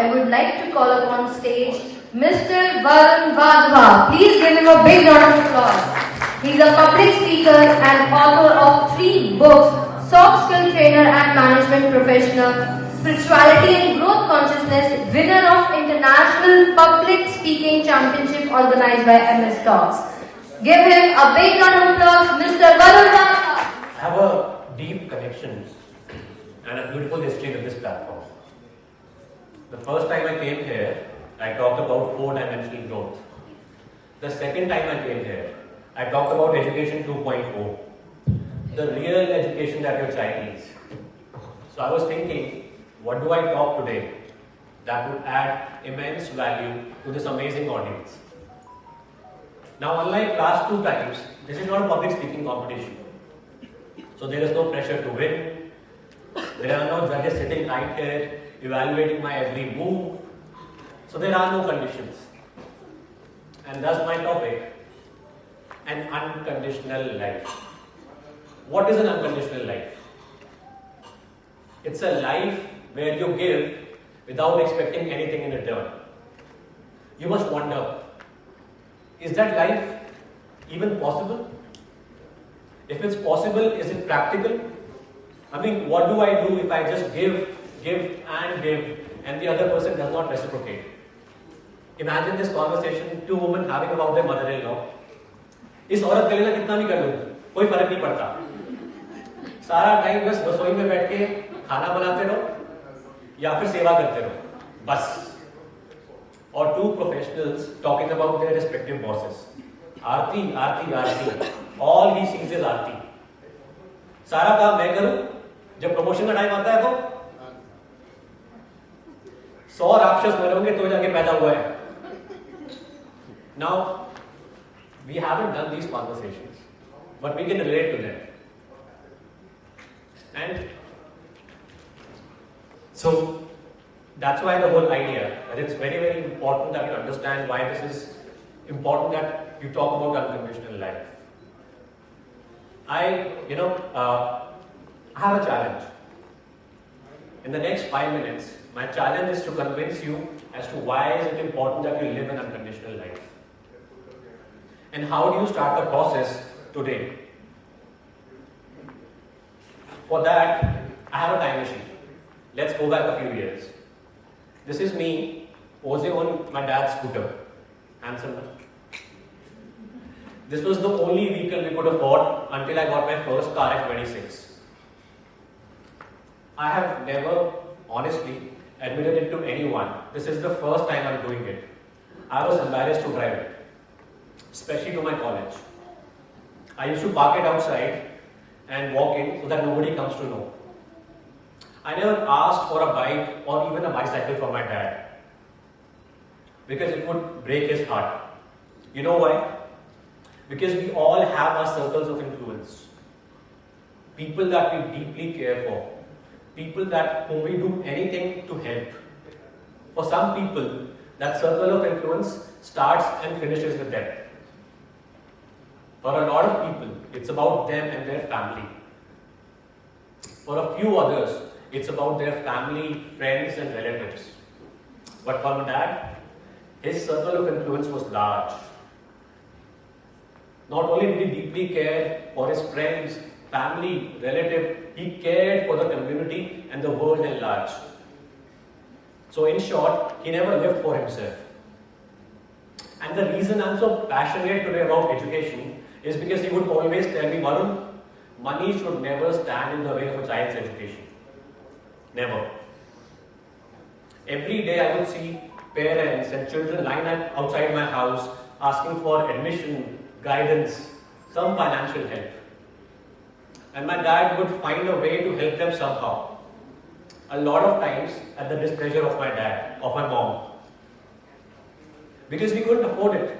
I would like to call upon stage Mr. Varun Wadhwa. Please give him a big round of applause. He's a public speaker and author of 3 books, soft skill trainer and management professional, spirituality and growth consciousness, winner of International Public Speaking Championship organized by MS Talks. Give him a big round of applause, Mr. Varun Wadhwa. I have a deep connection and a beautiful history with this platform. The first time I came here, I talked about 4-dimensional growth. The second time I came here, I talked about education 2.0, the real education that your child needs. So I was thinking, what do I talk today that would add immense value to this amazing audience? Now, unlike last 2 times, this is not a public speaking competition. So there is no pressure to win. There are no judges sitting right here evaluating my every move. So there are no conditions. And thus my topic, an unconditional life. What is an unconditional life? It's a life where you give without expecting anything in return. You must wonder, is that life even possible? If it's possible, is it practical? I mean, what do I do if I just give, and the other person does not reciprocate? Imagine this conversation, 2 women having about their mother-in-law. इस औरत के लिए ना कितना भी कर लूं, कोई फर्क नहीं पड़ता. सारा टाइम बस रसोई में बैठ के खाना बनाते रहो या फिर सेवा करते रहो, बस. Or 2 professionals talking about their respective bosses. Aarti, Aarti, Aarti. All he sees is Aarti. सारा काम मैं करूं, जब प्रमोशन का टाइम आता है तो 100 राक्षस मरोगे तो जाके पैदा हुआ है. Now, we haven't done these conversations, but we can relate to them. And so, that's why the whole idea, that it's very, very important that you understand why this is important that you talk about unconditional life. I have a challenge. In the next 5 minutes, my challenge is to convince you as to why is it important that you live an unconditional life. And how do you start the process today? For that, I have a time machine. Let's go back a few years. This is me posing on my dad's scooter. Handsome. This was the only vehicle we could afford until I got my first car at 26. I have never, honestly, admitted it to anyone. This is the first time I'm doing it. I was embarrassed to drive it, especially to my college. I used to park it outside and walk in so that nobody comes to know. I never asked for a bike or even a bicycle from my dad because it would break his heart. You know why? Because we all have our circles of influence. People that we deeply care for. People whom we do anything to help. For some people, that circle of influence starts and finishes with them. For a lot of people, it's about them and their family. For a few others, it's about their family, friends and relatives. But for my dad, his circle of influence was large. Not only did he deeply care for his friends, family, relative, he cared for the community and the world at large. So in short, he never lived for himself. And the reason I'm so passionate today about education is because he would always tell me, Varun, money should never stand in the way of a child's education. Never. Every day I would see parents and children line up outside my house asking for admission, guidance, some financial help. And my dad would find a way to help them somehow. A lot of times at the displeasure of my dad, of my mom. Because we couldn't afford it.